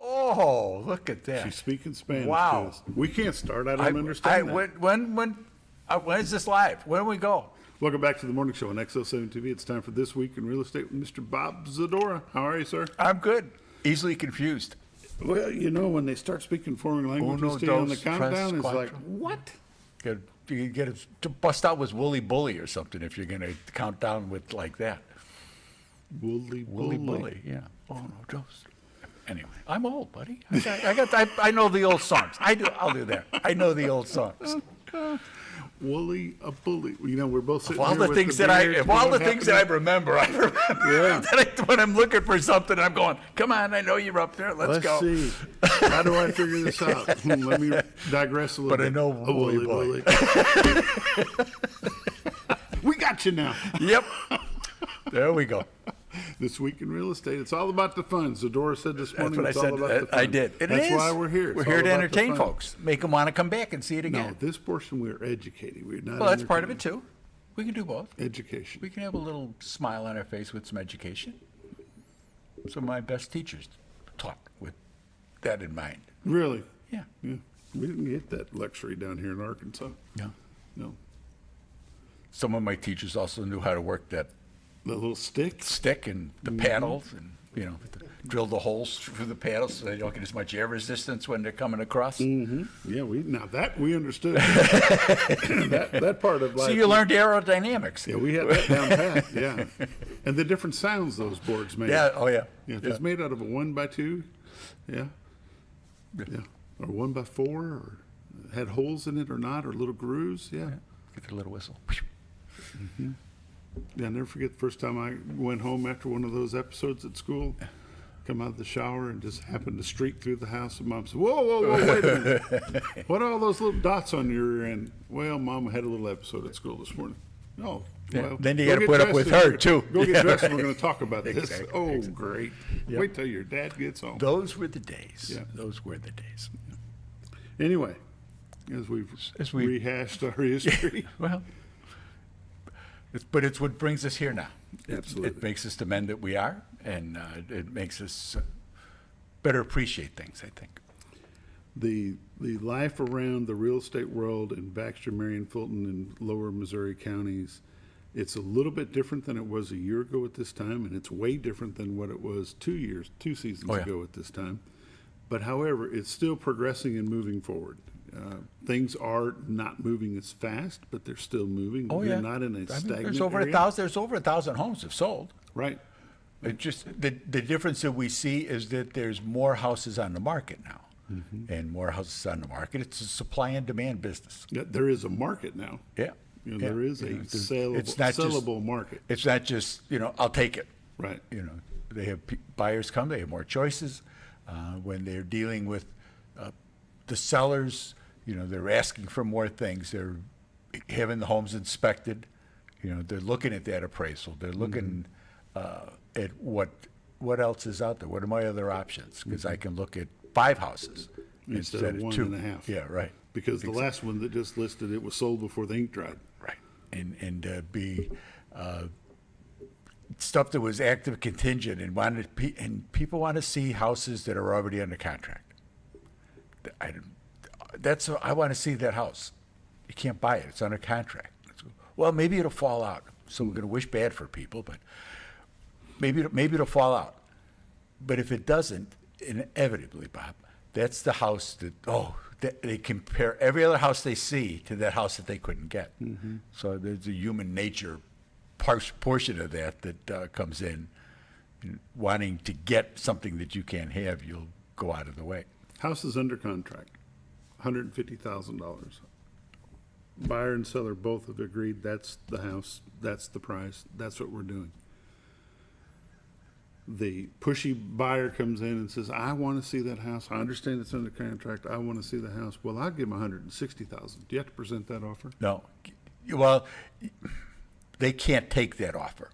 Oh, look at that. She's speaking Spanish Wow. to us. We can't start. I don't understand that. When is this live? When do we go? Welcome back to the morning show on XL7 TV. It's time for This Week in Real Estate with Mr. Bob Zadora. How are you, sir? I'm good. Easily confused. Well, you know, when they start speaking foreign languages Uno, to you on the dos, countdown, tres, it's like, cuatro. what? You get it to bust out with Wooly Bully or something if you're going to count down with like that. Woolly Wooly bully. Bully, yeah. Oh no, dos. Anyway, I'm old, buddy. I know the old songs. I'll do that. I know the old songs. Woolly a bully. You know, we're both sitting Of all here the with things the that beards, of all going, the things that I remember, Yeah. when I'm looking for something, I'm going, come on, I know you're up there. Let's go. see. How do I figure this out? Let me digress a little But I bit. know A Woolly Boy. We got you now. Yep. There we go. This Week in Real Estate. It's all about the fun. Zadora said this That's morning what I it's all said. about the fun. I did. It That's is. why we're here. It's We're all here to about the entertain fun. folks, make them want to come back and see it No, again. this portion we're educating. We're not Well, that's part of it entertaining. too. We can do both. Education. We can have a little smile on our face with some education. Some of my best teachers taught with that in mind. Really? Yeah. Yeah. We didn't get that luxury down here in Arkansas. Yeah. No. Some of my teachers also knew how to work that The little stick. stick and the paddles and, drill the holes through the paddles so they don't get as much air resistance when they're coming across. Yeah, we understood that part of life. So you learned aerodynamics. Yeah, we had that down pat. Yeah, and the different sounds those boards made. Yeah, oh yeah. Yeah, if it's made out of a 1x2, yeah, or 1x4, or had holes in it or not, or little grooves. Yeah, Get the little whistle. yeah. I'll never forget the first time I went home after one of those episodes at school. Come out of the shower and just happened to streak through the house, and Mom said, "Whoa, wait a minute! What are all those little dots on your rear end?" Well, Mom had a little episode at school this morning. Oh, Yeah, well. then you go gotta get put up dressed with and her, we're- too. Go Yeah, get dressed, and right. we're going to talk about this. Exactly, Oh, exactly. great! Yep. Wait till your dad gets home. Those were the days. Yeah. Those were the days. Anyway, as we've rehashed our history, Well, it's what brings us here now. Absolutely. It makes us the men that we are, and it makes us better appreciate things, I think. the life around the real estate world in Baxter, Marion, Fulton, and lower Missouri counties, it's a little bit different than it was a year ago at this time, and it's way different than what it was 2 seasons Oh, yeah. ago at this time. But however, it's still progressing and moving forward. Things are not moving as fast, but they're still moving. Oh, We're yeah. not in a stagnant there's over area. 1,000. There's over 1,000 homes have sold. Right. It just the difference that we see is that there's more houses on the market now, and more houses on the market. It's a supply and demand business. Yeah, there is a market now. Yeah, You know, yeah. there is a It's not just- sellable market. It's not just I'll take it. Right. They have buyers come. They have more choices. When they're dealing with the sellers, they're asking for more things. They're having the homes inspected. They're looking at that appraisal. They're looking at what else is out there. What are my other options? Because I can look at 5 houses Instead instead of of one 2. and a half. Yeah, right. Because the last one that just listed, it was sold before the ink dried. Right. And be stuff that was active contingent and people want to see houses that are already under contract. I want to see that house. You can't buy it. It's under contract. Well, maybe it'll fall out. So we're going to wish bad for people, but maybe it'll fall out. But if it doesn't, inevitably, Bob, that's the house that they compare every other house they see to that house that they couldn't get. So there's a human nature portion of that comes in. Wanting to get something that you can't have, you'll go out of the way. House is under contract, $150,000. Buyer and seller both have agreed that's the house, that's the price, that's what we're doing. The pushy buyer comes in and says, I want to see that house. I understand it's under contract. I want to see the house. Well, I'll give them $160,000. Do you have to present that offer? No. Well, they can't take that offer.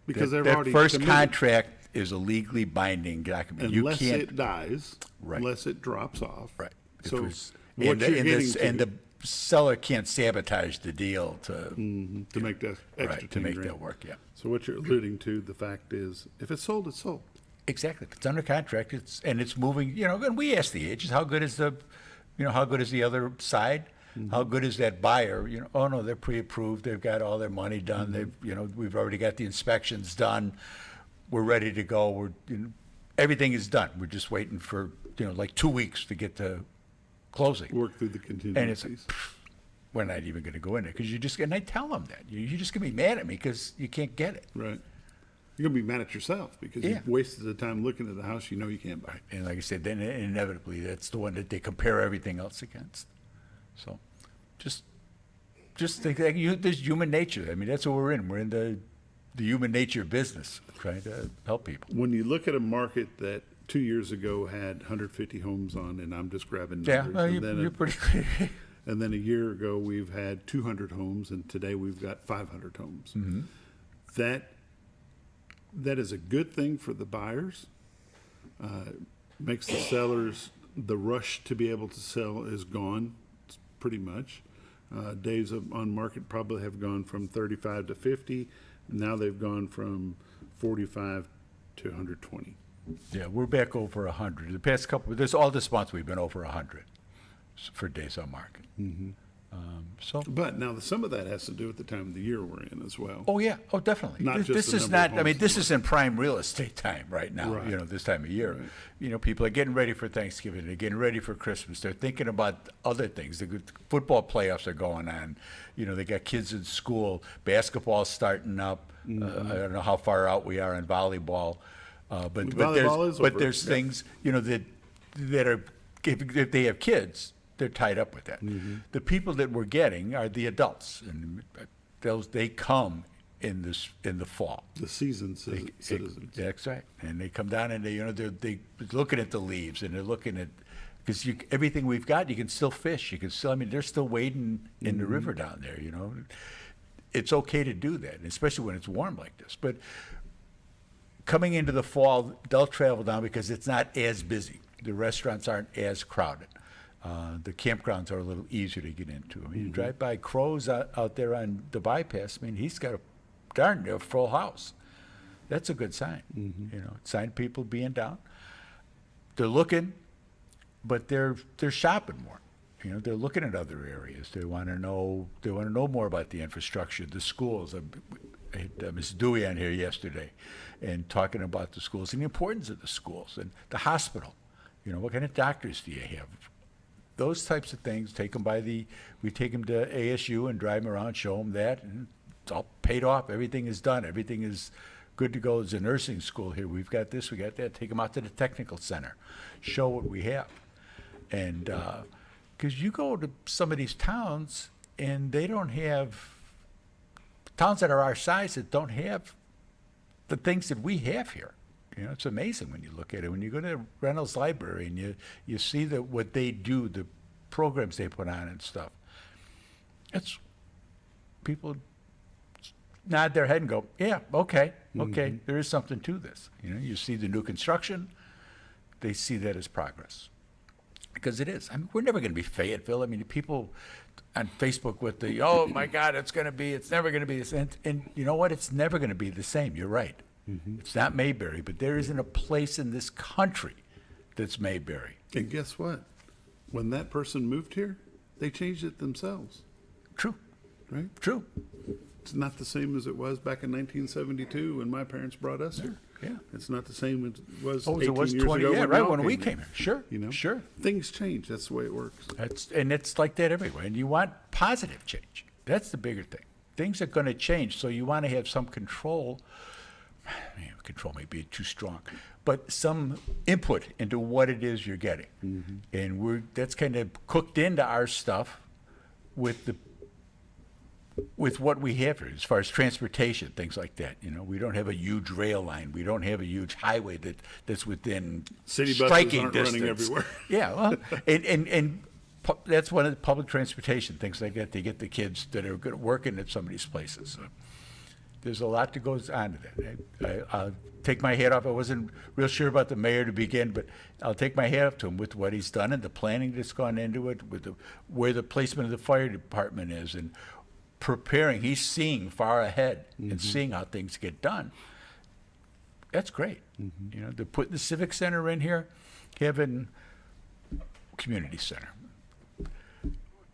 Because they've that already first committed. contract is a legally binding document. Unless you can't, it dies, Right. unless it drops off. right. If So it was- what and, you're and, getting this, to, and the seller can't sabotage the deal to to make that extra right, to 10 make grand. that work. Yeah. So what you're alluding to, the fact is, if it's sold, it's sold. Exactly. If it's under contract, and it's moving, and we ask the agents, how good is how good is the other side? How good is that buyer? Oh no, they're pre-approved. They've got all their money done. We've already got the inspections done. We're ready to go. Everything is done. We're just waiting for, like 2 weeks to get to closing. Work through the And it's contingencies. we're not even going to go in there because and I tell them that you're just going to be mad at me because you can't get it. Right. You're going to be mad at yourself because Yeah. you've wasted the time looking at the house you know you can't buy. And like I said, then inevitably that's the one that they compare everything else against. So just think that there's human nature. I mean, that's what we're in. We're in the human nature business, trying to help people. When you look at a market that 2 years ago had 150 homes on, and I'm just grabbing Yeah, numbers, well, and, then you're pretty clear. and then a year ago we've had 200 homes, and today we've got 500 homes. Mm-hmm. That is a good thing for the buyers. Makes the sellers, the rush to be able to sell is gone, pretty much. Days on market probably have gone from 35 to 50. Now they've gone from 45 to 120. Yeah, we're back over 100. The past couple, all this month we've been over 100 for days on market. Mm-hmm. So. But now some of that has to do with the time of the year we're in as well. Oh yeah, oh definitely. Not just This the is number of not. I mean, homes this in is in prime real estate time right now. Right. This time of year. Right. People are getting ready for Thanksgiving. They're getting ready for Christmas. They're thinking about other things. The football playoffs are going on. They got kids in school. Basketball's starting up. I don't know how far out we are in volleyball, but Volleyball is over. there's Yeah. things that are if they have kids, they're tied up with that. The people that we're getting are the adults, and they come in the fall. The seasoned citizens. That's right, and they come down and they're looking at the leaves and they're looking at because everything we've got, you can still fish. You can still. I mean, they're still wading in the river down there. It's okay to do that, especially when it's warm like this. But coming into the fall, they'll travel down because it's not as busy. The restaurants aren't as crowded. The campgrounds are a little easier to get into. I mean, you drive by Crow's out there on the bypass. I mean, he's got a darn near full house. That's a good sign. Sign people being down. They're looking, but they're shopping more. They're looking at other areas. They want to know. They want to know more about the infrastructure, the schools. I had Ms. Dewey on here yesterday, and talking about the schools and the importance of the schools and the hospital. What kind of doctors do you have? Those types of things. We take them to ASU and drive them around, show them that, and it's all paid off. Everything is done. Everything is good to go. There's a nursing school here. We've got this. We got that. Take them out to the technical center, show what we have, and because you go to some of these towns and they don't have towns that are our size that don't have the things that we have here. It's amazing when you look at it. When you go to Reynolds Library and you see what they do, the programs they put on and stuff. It's people nod their head and go, yeah, okay, there is something to this. You see the new construction, they see that as progress. Because it is. I mean, we're never going to be Fayetteville. I mean, people on Facebook with oh my God, it's never going to be this. And you know what? It's never going to be the same. You're right. It's not Mayberry, but there isn't a place in this country that's Mayberry. And guess what? When that person moved here, they changed it themselves, True. right? True. It's not the same as it was back in 1972 when my parents brought us here. Yeah. It's not the same as it was Oh, 18 it was years 20. ago Yeah, when right y'all when we came here. Sure. Sure. Things change. That's the way it works. And it's like that everywhere. And you want positive change. That's the bigger thing. Things are going to change, so you want to have some control. Control may be too strong, but some input into what it is you're getting. And that's kind of cooked into our stuff with what we have here as far as transportation, things like that. We don't have a huge rail line. We don't have a huge highway that's within City buses striking aren't distance. running everywhere. Yeah, well, and that's one of the public transportation things like that. They get the kids that are working at some of these places. So there's a lot that goes on to that. I'll take my hat off. I wasn't real sure about the mayor to begin, but I'll take my hat off to him with what he's done and the planning that's gone into it, with where the placement of the fire department is, and preparing. He's seeing far ahead and seeing how things get done. That's great. You know, they're putting the Civic Center in here, having community center.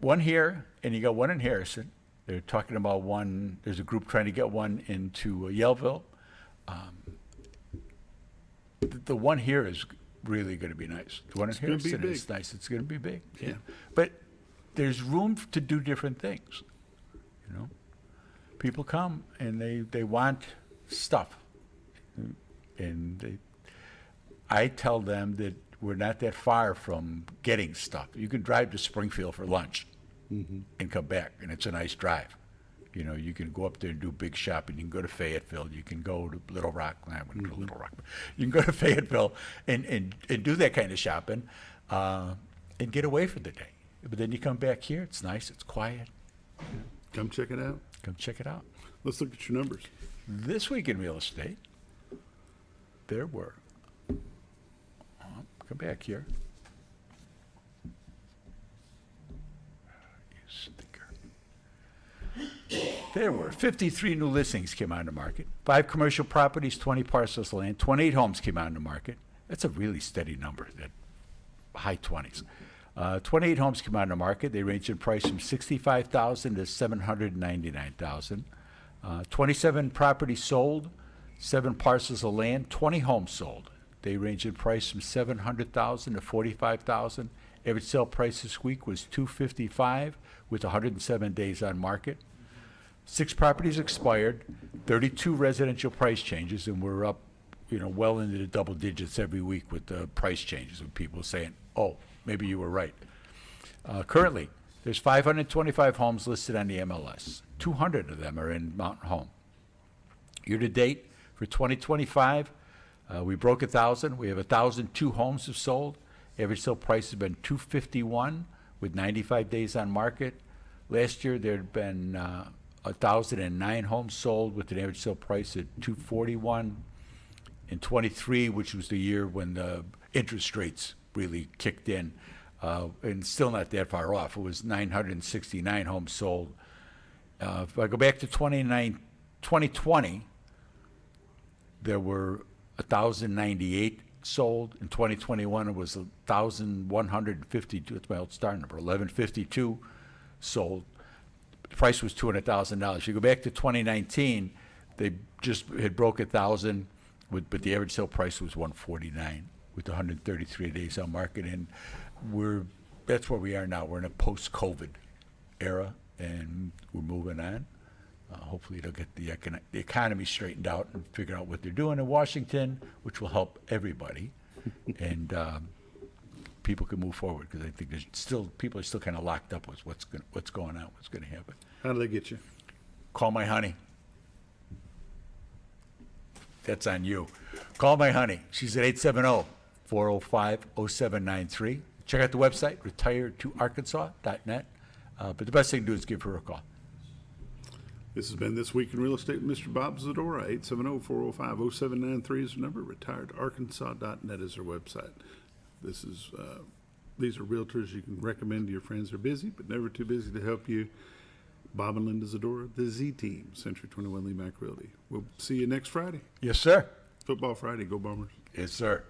One here, and you got one in Harrison. They're talking about one, there's a group trying to get one into Yellville. The one here is really going to be nice. The one in gonna be Harrison is big. nice. It's going to be big. Yeah. But there's room to do different things. You know, people come and they want stuff, and I tell them that we're not that far from getting stuff. You can drive to Springfield for lunch and come back, and it's a nice drive. You know, you can go up there and do big shopping. You can go to Fayetteville. You can go to Little Rock. I wouldn't go to Little Rock. But you can go to Fayetteville and do that kind of shopping and get away for the day. But then you come back here. It's nice. It's quiet. Come check it out. Come check it out. Let's look at your numbers. This week in real estate, there were, come back here. You stinker. There were 53 new listings came on the market, 5 commercial properties, 20 parcels of land, 28 homes came on the market. That's a really steady number, that high 20s. 28 homes came on the market. They range in price from $65,000 to $799,000. 27 properties sold, 7 parcels of land, 20 homes sold. They range in price from $700,000 to $45,000. Average sale price this week was $255 with 107 days on market. 6 properties expired, 32 residential price changes, and we're up, well into the double digits every week with the price changes, with people saying, "Oh, maybe you were right." Currently, there's 525 homes listed on the MLS. 200 of them are in Mountain Home. Year to date for 2025, we broke 1,000. We have 1,002 homes have sold. Average sale price has been $251 with 95 days on market. Last year there had been 1,009 homes sold with an average sale price at $241. In 23, which was the year when the interest rates really kicked in, and still not that far off, it was 969 homes sold. If I go back to 2020, there were 1,098 sold. In 2021, it was 1,152. That's my old star number. 1,152 sold. The price was $200,000. You go back to 2019, they just had broke 1,000, but the average sale price was $149 with 133 days on market. And that's where we are now. We're in a post-COVID era, and we're moving on. Hopefully they'll get the economy straightened out and figure out what they're doing in Washington, which will help everybody, and people can move forward, because I think people are still kind of locked up with what's going on, what's going to happen. How do they get you? Call my honey. That's on you. Call my honey. She's at 870-405-0793. Check out the website, retiredtoarkansas.net. But the best thing to do is give her a call. This has been This Week in Real Estate with Mr. Bob Zadora. 870-405-0793 is the number. Retiredtoarkansas.net is our website. These are realtors you can recommend to your friends. They're busy, but never too busy to help you. Bob and Linda Zadora, the Z-Team, Century 21 Lee Mack Realty. We'll see you next Friday. Yes, sir. Football Friday. Go Bombers. Yes, sir.